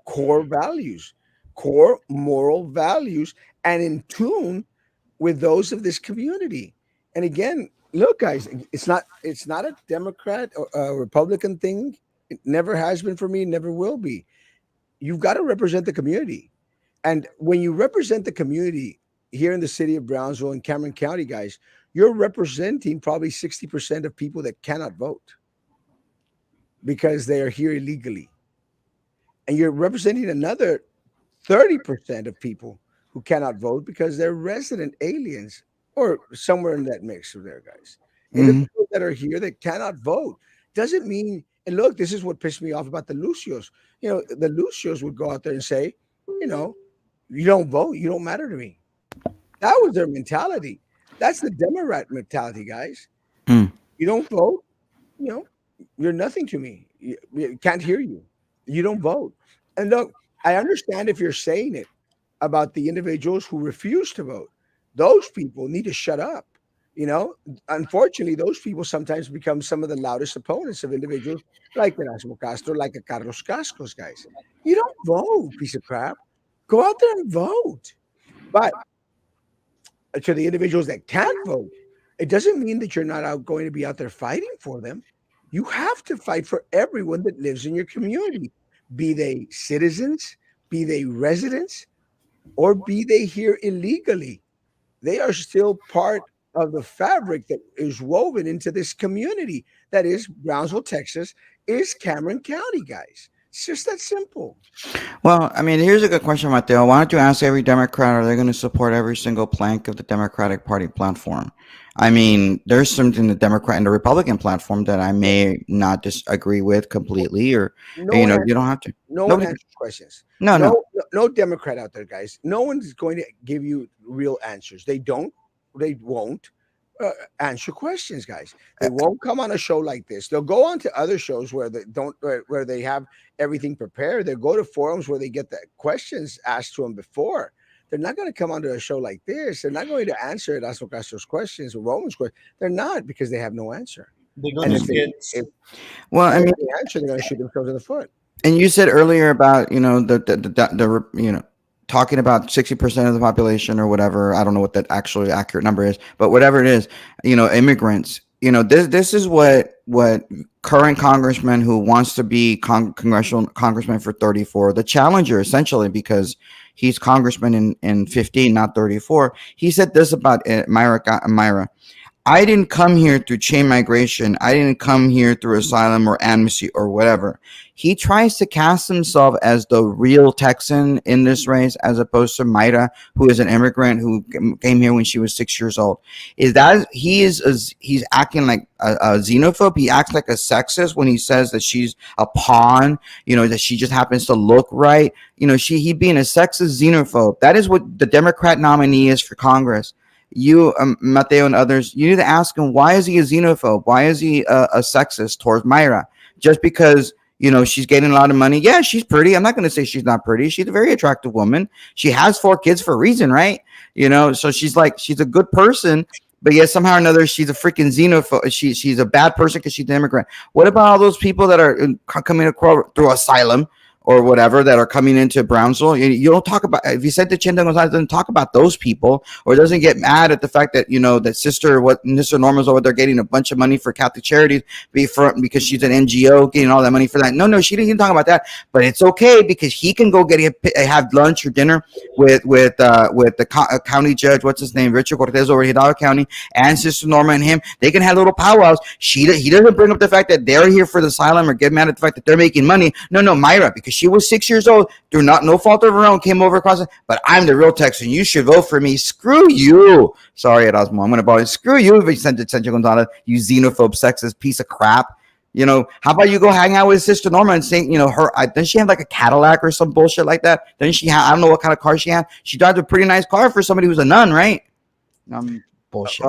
core values, core moral values, and in tune with those of this community. And again, look, guys, it's not a Democrat or a Republican thing. It never has been for me, never will be. You've got to represent the community. And when you represent the community here in the city of Brownsville and Cameron County, guys, you're representing probably 60% of people that cannot vote because they are here illegally. And you're representing another 30% of people who cannot vote because they're resident aliens or somewhere in that mix of there, guys. And the people that are here that cannot vote doesn't mean, and look, this is what pissed me off about the Lucios. The Lucios would go out there and say, you don't vote, you don't matter to me. That was their mentality. That's the Democrat mentality, guys. Mm. You don't vote, you're nothing to me. Can't hear you. You don't vote. And look, I understand if you're saying it about the individuals who refuse to vote. Those people need to shut up. Unfortunately, those people sometimes become some of the loudest opponents of individuals like Erasmo Castro, like a Carlos Cascos, guys. You don't vote, piece of crap. Go out there and vote. But to the individuals that can't vote, it doesn't mean that you're not going to be out there fighting for them. You have to fight for everyone that lives in your community, be they citizens, be they residents, or be they here illegally. They are still part of the fabric that is woven into this community that is Brownsville, Texas, is Cameron County, guys. It's just that simple. Well, I mean, here's a good question, Mateo. Why don't you ask every Democrat, are they going to support every single plank of the Democratic Party platform? I mean, there's something in the Democrat and the Republican platform that I may not disagree with completely, or No you one know, answers. you don't have to. No one Nobody. answers questions. No, no. No Democrat out there, guys. No one's going to give you real answers. They don't. They won't uh, answer questions, guys. They won't come on a show like this. They'll go on to other shows where they don't, where they have everything prepared. They'll go to forums where they get the questions asked to them before. They're not going to come onto a show like this. They're not going to answer Erasmo Castro's questions or Roman's questions. They're not, because they have no answer. They're And gonna if they get Well, I if mean, they answer, they're going to shoot themselves in the foot. and you said earlier about talking about 60% of the population or whatever. I don't know what that actually accurate number is, but whatever it is, immigrants. This is what current congressman who wants to be congressional congressman for 34, the challenger essentially, because he's congressman in 15, not 34. He said this about Myra. I didn't come here through chain migration. I didn't come here through asylum or amnesty or whatever. He tries to cast himself as the real Texan in this race, as opposed to Mayra, who is an immigrant who came here when she was 6 years old. Is that he's acting like a xenophobe? He acts like a sexist when he says that she's a pawn. That she just happens to look right. He being a sexist xenophobe. That is what the Democrat nominee is for Congress. You, Mateo, and others, you need to ask him, why is he a xenophobe? Why is he a sexist towards Mayra? Just because she's getting a lot of money? Yeah, she's pretty. I'm not going to say she's not pretty. She's a very attractive woman. She has 4 kids for a reason, right? So she's a good person, but yet somehow or another she's a freaking xenophobe. She's a bad person because she's an immigrant. What about all those people that are coming across through asylum or whatever that are coming into Brownsville? You don't talk about, if you said that Chinda Gonzalez doesn't talk about those people, or doesn't get mad at the fact that that Sister Norma's over there getting a bunch of money for Catholic charities because she's an NGO getting all that money for that. No, she didn't talk about that. But it's okay because he can go have lunch or dinner with the county judge, what's his name, Richard Cortez over Hidalgo County, and Sister Norma and him. They can have little powwows. He doesn't bring up the fact that they're here for the asylum or get mad at the fact that they're making money. No, Mayra, because she was 6 years old, through no fault of her own, came over across it. But I'm the real Texan. You should vote for me. Screw you. Sorry, Erasmo. I'm going to borrow it. Screw you, Vicente Gonzalez, you xenophobe, sexist piece of crap. How about you go hang out with Sister Norma and say, doesn't she have like a Cadillac or some bullshit like that? Doesn't she have, I don't know what kind of car she had. She drives a pretty nice car for somebody who's a nun, right? Bullshit.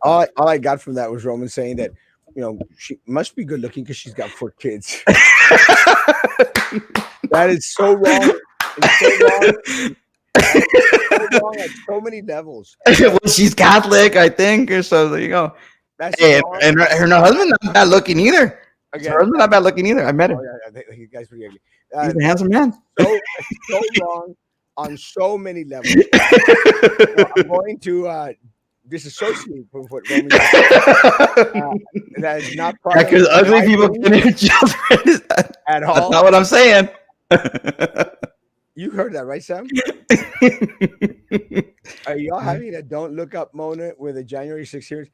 All I got from that was Roman saying that, she must be good looking because she's got 4 kids. That is so wrong. It's so wrong. So wrong at so many levels. Well, she's Catholic, I think, or so. There you go. Hey, and her husband not bad looking either. Again, her husband not bad looking either. I met him. You guys forgive me. He's a handsome man. So wrong on so many levels. So I'm going to disassociate from what Roman said. That is not part because ugly people can have children at all. That's not what I'm saying. You heard that, right, Sam? Are y'all having a don't look up moment with the January 6th hearings?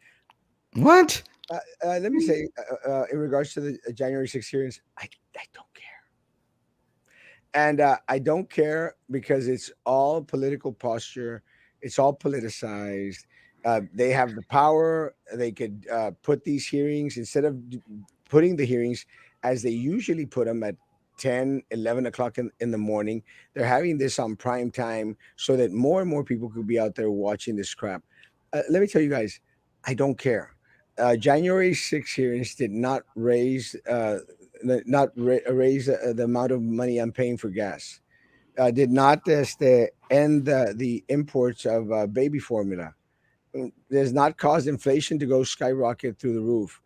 What? Let me say, in regards to the January 6th hearings, I don't care. And I don't care because it's all political posture. It's all politicized. They have the power. They could put these hearings, instead of putting the hearings as they usually put them at 10, 11 o'clock in the morning. They're having this on prime time so that more and more people could be out there watching this crap. Let me tell you guys, I don't care. January 6 hearings did not raise the amount of money I'm paying for gas. Did not end the imports of baby formula. Does not cause inflation to go skyrocket through the roof.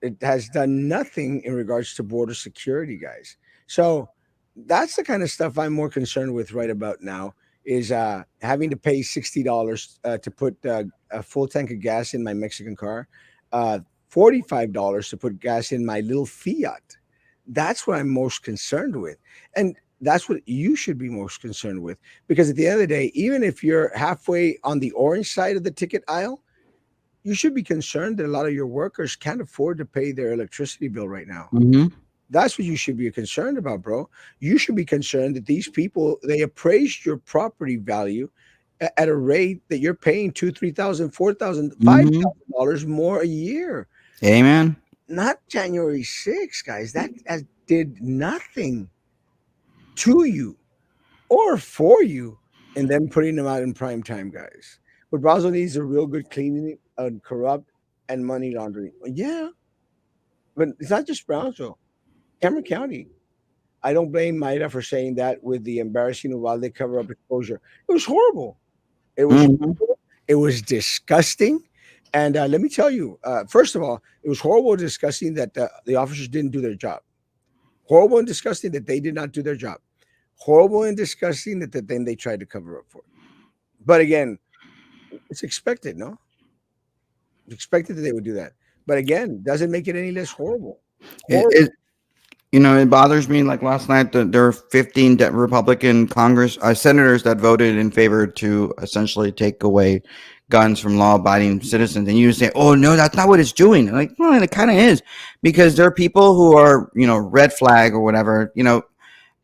It has done nothing in regards to border security, guys. So that's the kind of stuff I'm more concerned with right about now, is having to pay $60 to put a full tank of gas in my Mexican car, $45 to put gas in my little Fiat. That's what I'm most concerned with. And That's what you should be most concerned with. Because at the end of the day, even if you're halfway on the orange side of the ticket aisle, you should be concerned that a lot of your workers can't afford to pay their electricity bill right now. Hmm. That's what you should be concerned about, bro. You should be concerned that these people, they appraised your property value at a rate that you're paying two, 3,000, 4,000, five Hmm. thousand dollars more a year. Amen. Not January 6th, guys. That did nothing to you or for you, and then putting them out in prime time, guys. But Brazil needs a real good cleaning of corrupt and money laundering. Yeah, but it's not just Brownsville, Cameron County. I don't blame Maida for saying that with the embarrassing Uvalde cover up exposure. It was horrible. It was Hmm. horrible. It was disgusting. And let me tell you, first of all, it was horrible and disgusting that the officers didn't do their job. Horrible and disgusting that they did not do their job. Horrible and disgusting that then they tried to cover up for it. But again, it's expected, no? It's expected that they would do that. But again, doesn't make it any less horrible. It, Horrible. it it bothers me. Like last night, there were 15 Republican Congress senators that voted in favor to essentially take away guns from law-abiding citizens, and you say, "Oh no, that's not what it's doing." Like, well, it kind of is, because there are people who are, red flag or whatever.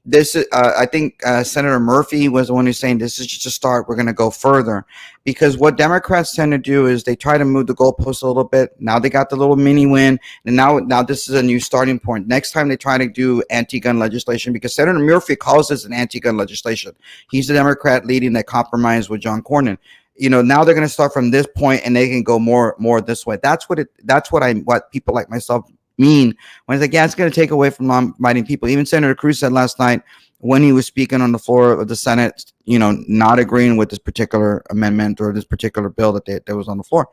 This I think Senator Murphy was the one who's saying this is just a start. We're going to go further, because what Democrats tend to do is they try to move the goalposts a little bit. Now they got the little mini win, and now this is a new starting point. Next time they try to do anti-gun legislation, because Senator Murphy calls this an anti-gun legislation. He's the Democrat leading that compromise with John Cornyn. Now they're going to start from this point, and they can go more this way. What people like myself mean when it's like, yeah, it's going to take away from law-abiding people. Even Senator Cruz said last night when he was speaking on the floor of the Senate, not agreeing with this particular amendment or this particular bill that was on the floor.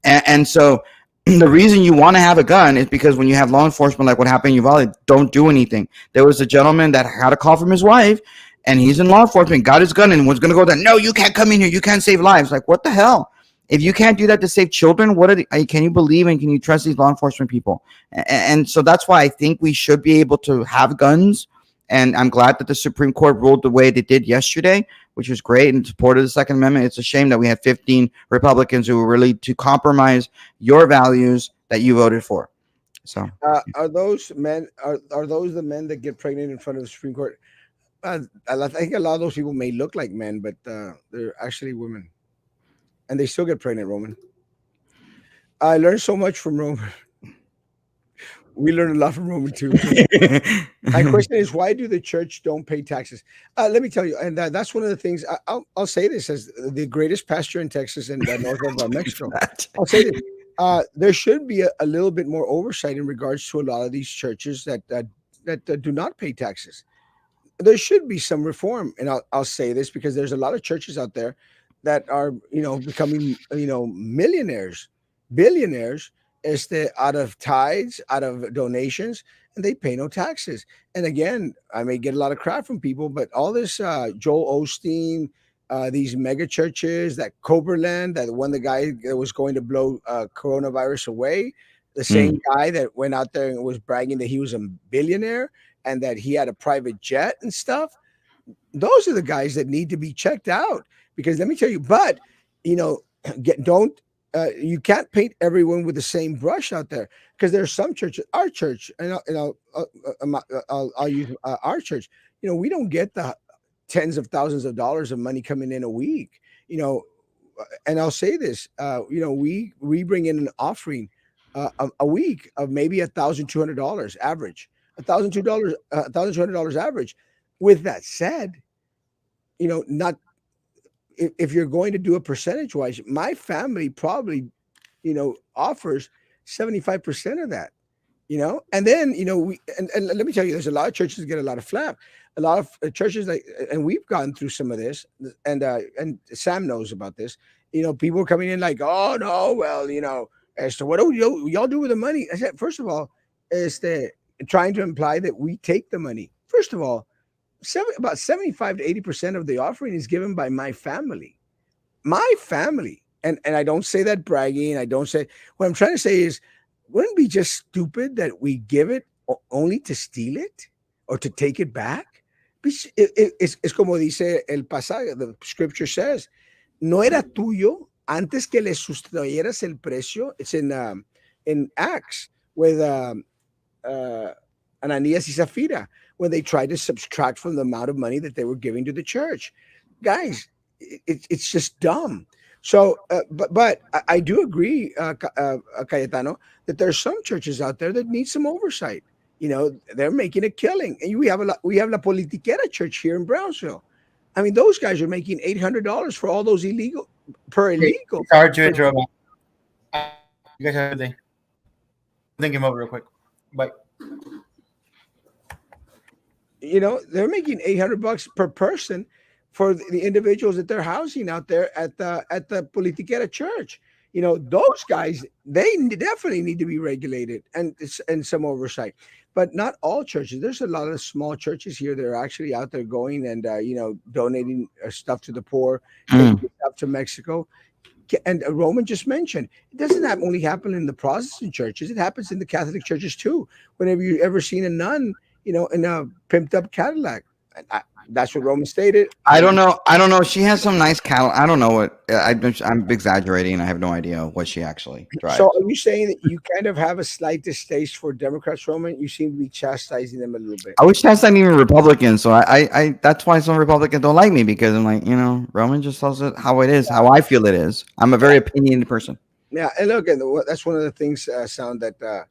And so the reason you want to have a gun is because when you have law enforcement, like what happened in Uvalde, don't do anything. There was a gentleman that had a call from his wife, and he's in law enforcement, got his gun, and was going to go there. No, you can't come in here. You can't save lives. Like, what the hell? If you can't do that to save children, can you believe and can you trust these law enforcement people? And so that's why I think we should be able to have guns. And I'm glad that the Supreme Court ruled the way they did yesterday, which was great, in support of the Second Amendment. It's a shame that we had 15 Republicans who were really to compromise your values that you voted for. So Are those men? Are those the men that get pregnant in front of the Supreme Court? I think a lot of those people may look like men, but they're actually women, and they still get pregnant. Roman, I learned so much from Roman. We learned a lot from Roman too. My question is, why do the church don't pay taxes? Let me tell you, and that's one of the things. I'll say this as the greatest pastor in Texas and north of Mexico. I'll say this: there should be a little bit more oversight in regards to a lot of these churches that do not pay taxes. There should be some reform, and I'll say this because there's a lot of churches out there that are becoming millionaires, billionaires, out of tithes, out of donations, and they pay no taxes. And again, I may get a lot of crap from people, but all this Joel Osteen, these mega churches, that Coberland, the guy that was going to blow coronavirus away, the same guy that went out there and was bragging that he was a billionaire and that he had a private jet and stuff. Those are the guys that need to be checked out, because let me tell you, but you know, don't you can't paint everyone with the same brush out there, because there's some churches, our church, I'll use our church. We don't get the tens of thousands of dollars of money coming in a week. And I'll say this, we bring in an offering a week of maybe $1,200 average, $1,200 average. With that said, not if you're going to do a percentage wise, my family probably, offers 75% of that, and then, and let me tell you, there's a lot of churches that get a lot of flap, a lot of churches and we've gone through some of this, and Sam knows about this, people are coming in like, oh no, well, as to what do y'all do with the money? I said, first of all, is the trying to imply that we take the money. First of all, about 75 to 80% of the offering is given by my family. My family. And I don't say that bragging. I don't say, what I'm trying to say is, wouldn't it be just stupid that we give it only to steal it or to take it back? Es como dice el pasaje, the scripture says, no era tuyo antes que le sustrayeras el precio. It's in Acts with uh, Ananias y Sapphira when they tried to subtract from the amount of money that they were giving to the church. Guys, it's just dumb. So, but I do agree, Cayetano, that there's some churches out there that need some oversight. You know, they're making a killing, and we have La Politiquera Church here in Brownsville. I mean, those guys are making $800 for all those illegal per Hey, illegal. sorry to interrupt. You guys have a good day. Think him over real quick. Bye. You know, they're making $800 per person for the individuals that they're housing out there at the Politiquera Church. You know, those guys, definitely need to be regulated and some oversight. But not all churches. There's a lot of small churches here that are actually out there going and donating stuff to the poor, taking Mm. stuff to Mexico. And Roman just mentioned it doesn't only happen in the Protestant churches; it happens in the Catholic churches too. Whenever you ever seen a nun, in a pimped up Cadillac, that's what Roman stated. I don't know. I don't know. She has some nice cow. I don't know what. I'm exaggerating. I have no idea what she actually So, drives. are you saying that you kind of have a slight distaste for Democrats, Roman? You seem to be chastising them a little bit. I wish that's not even Republican. So that's why some Republicans don't like me because I'm like, Roman just tells it how it is, how I feel it is. I'm a very opinionated person. Yeah, and look, and that's one of the things, sound that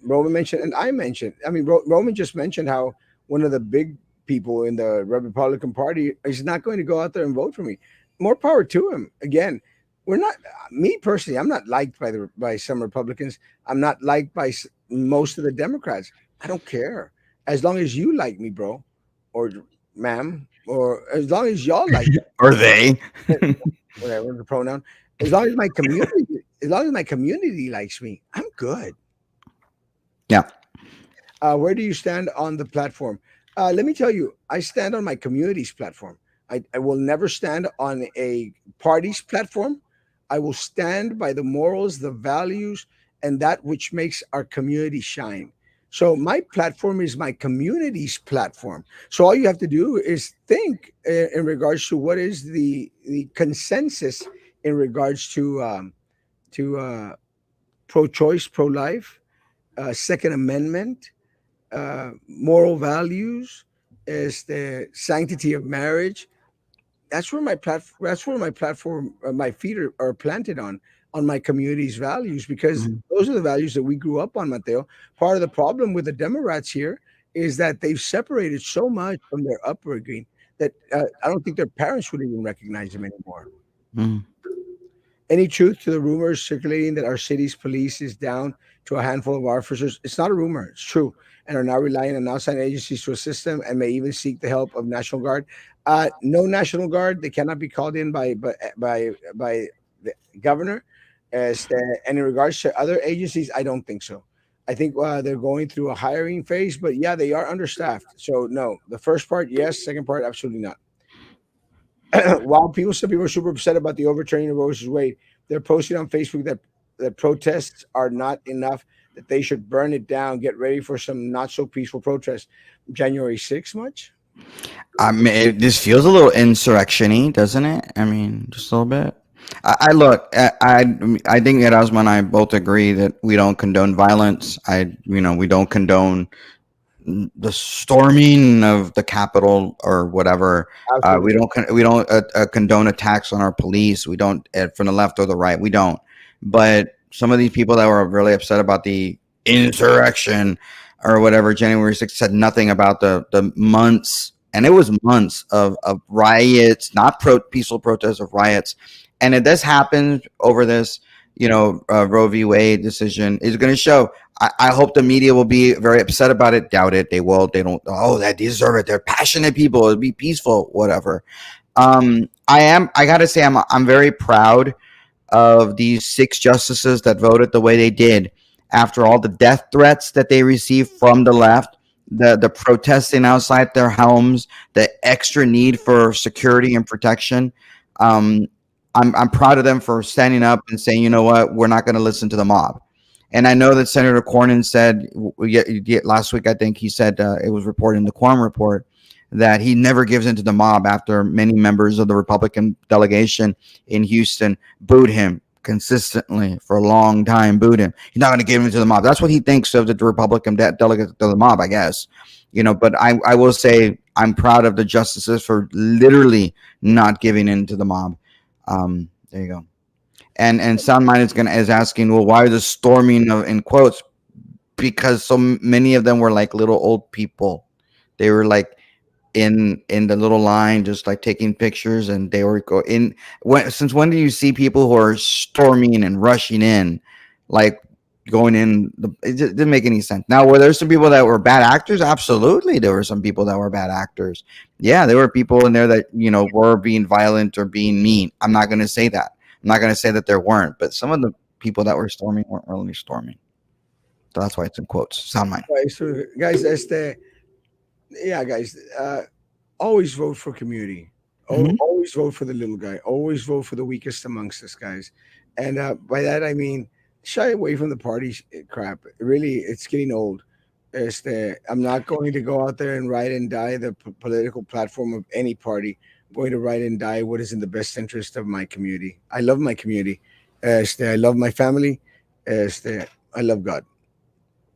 Roman mentioned and I mentioned. I mean, Roman just mentioned how one of the big people in the Republican Party is not going to go out there and vote for me. More power to him. Again, we're not. Me personally, I'm not liked by some Republicans. I'm not liked by most of the Democrats. I don't care as long as you like me, bro, or ma'am, or as long as y'all like Or they. whatever the pronoun. As long as my community likes me, I'm good. Yeah. Where do you stand on the platform? Let me tell you, I stand on my community's platform. I will never stand on a party's platform. I will stand by the morals, the values, and that which makes our community shine. So my platform is my community's platform. So all you have to do is think, in regards to what is the consensus in regards to pro-choice, pro-life, Second Amendment, moral values, is the sanctity of marriage. That's where my platform, my feet are planted on my community's values, because Mhm. those are the values that we grew up on, Mateo. Part of the problem with the Democrats here is that they've separated so much from their upbringing that I don't think their parents would even recognize them anymore. Mhm. Any truth to the rumors circulating that our city's police is down to a handful of officers? It's not a rumor, it's true, and are now relying on outside agencies to assist them and may even seek the help of National Guard. No National Guard; they cannot be called in by the governor. And in regards to other agencies, I don't think so. I think they're going through a hiring phase, but yeah, they are understaffed. So no, the first part, yes; second part, absolutely not. While some people are super upset about the overturning of Roe versus Wade, they're posting on Facebook that protests are not enough, that they should burn it down. Get ready for some not so peaceful protests. January 6th, much? I mean, this feels a little insurrection-y, doesn't it? I mean, just a little bit. I look. I think Erasmo and I both agree that we don't condone violence. We don't condone the storming of the Capitol or whatever. Absolutely. We don't condone attacks on our police. We don't, from the left or the right. We don't. But some of these people that were really upset about the insurrection or whatever, January 6th, said nothing about the months, and it was months of riots, not peaceful protests, of riots. And if this happens over this, Roe v. Wade decision is going to show. I hope the media will be very upset about it. Doubt it. They will. They don't. Oh, they deserve it. They're passionate people. It'll be peaceful. Whatever. I am. I gotta say, I'm very proud of these six justices that voted the way they did after all the death threats that they received from the left, the protesting outside their homes, the extra need for security and protection. Um, I'm proud of them for standing up and saying, you know what, we're not going to listen to the mob. And I know that Senator Cornyn said last week, I think he said, it was reported in the Quorum Report, that he never gives into the mob after many members of the Republican delegation in Houston booed him consistently for a long time, booed him. He's not going to give into the mob. That's what he thinks of the Republican delegates to the mob, I guess. But I will say I'm proud of the justices for literally not giving in to the mob. There you go. And Soundmind is asking, well, why the storming of in quotes? Because so many of them were like little old people. They were like in the little line, just like taking pictures, and they were go in. Since when do you see people who are storming and rushing in, like going in? It didn't make any sense. Now, were there some people that were bad actors? Absolutely, there were some people that were bad actors. Yeah, there were people in there that were being violent or being mean. I'm not going to say that. I'm not going to say that there weren't, but some of the people that were storming weren't really storming. So that's why it's in quotes. Sound mine. Right, so guys, yeah, guys, always vote for community. Mhm. Always vote for the little guy. Always vote for the weakest amongst us, guys. And by that I mean shy away from the party crap. Really, it's getting old. I'm not going to go out there and write and die the political platform of any party. I'm going to write and die what is in the best interest of my community. I love my community. I love my family. I love God.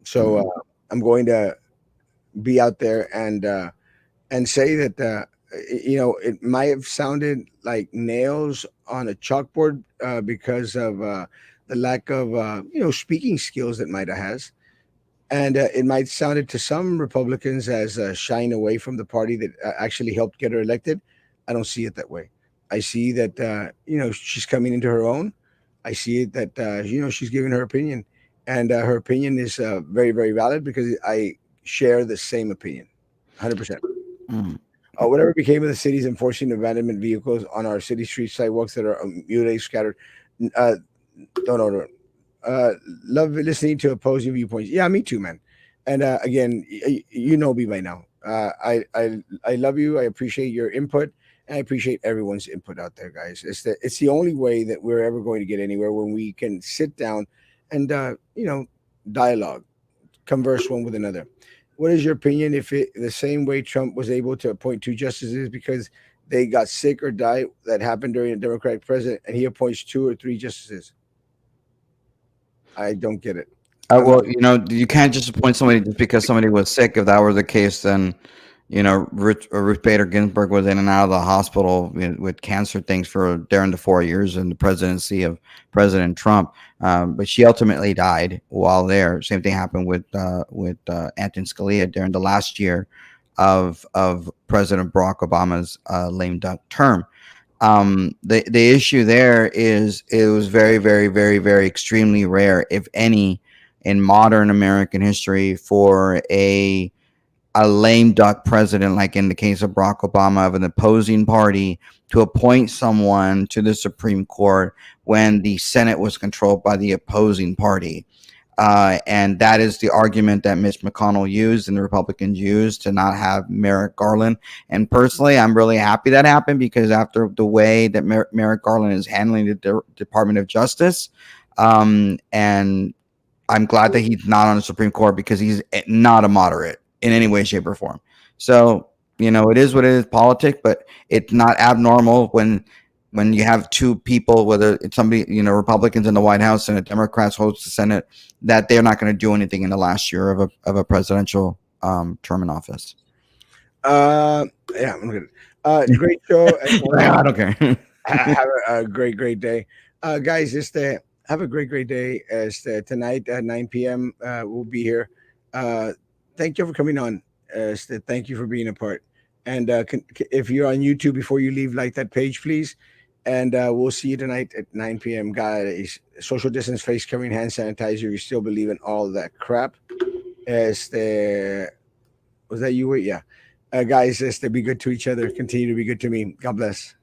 So I'm going to be out there and say that it might have sounded like nails on a chalkboard because of the lack of speaking skills that Maida has, and it might sounded to some Republicans as shying away from the party that actually helped get her elected. I don't see it that way. I see that she's coming into her own. I see it that she's giving her opinion, and her opinion is very very valid because I share the same opinion, 100%. Mm. Whatever became of the cities enforcing abandonment vehicles on our city street sidewalks that are mutilated, scattered? Uh, no. Uh, Love listening to opposing viewpoints. Yeah, me too, man. And again, you know me by now. I love you. I appreciate your input, and I appreciate everyone's input out there, guys. It's the only way that we're ever going to get anywhere when we can sit down and dialogue, converse one with another. What is your opinion if it the same way Trump was able to appoint two justices because they got sick or died that happened during a Democratic president, and he appoints two or three justices? I don't get it. I'm not. Well, you can't just appoint somebody just because somebody was sick. If that were the case, then, Ruth Bader Ginsburg was in and out of the hospital with cancer things for during the 4 years in the presidency of President Trump. But she ultimately died while there. Same thing happened with Antonin Scalia during the last year of President Barack Obama's lame duck term. The issue there is it was very very very very extremely rare, if any, in modern American history for a lame duck president, like in the case of Barack Obama, of an opposing party to appoint someone to the Supreme Court when the Senate was controlled by the opposing party. And that is the argument that Mitch McConnell used and the Republicans used to not have Merrick Garland. And personally, I'm really happy that happened because after the way that Merrick Garland is handling the Department of Justice, and I'm glad that he's not on the Supreme Court because he's not a moderate in any way, shape, or form. So, it is what it is, politics, but it's not abnormal when you have two people, whether it's somebody, Republicans in the White House and a Democrats host the Senate, that they're not going to do anything in the last year of a presidential term in office. Uh, yeah, I'm good. Great show. I don't care. Have a great, great day, guys. Have a great, great day. Tonight at 9 p.m. We'll be here. Uh, Thank you for coming on. Thank you for being a part. And if you're on YouTube, before you leave, like that page, please. And we'll see you tonight at 9 p.m. Guys, social distance, face covering, hand sanitizer. You still believe in all that crap? Was that you? Yeah. Guys, be good to each other. Continue to be good to me. God bless.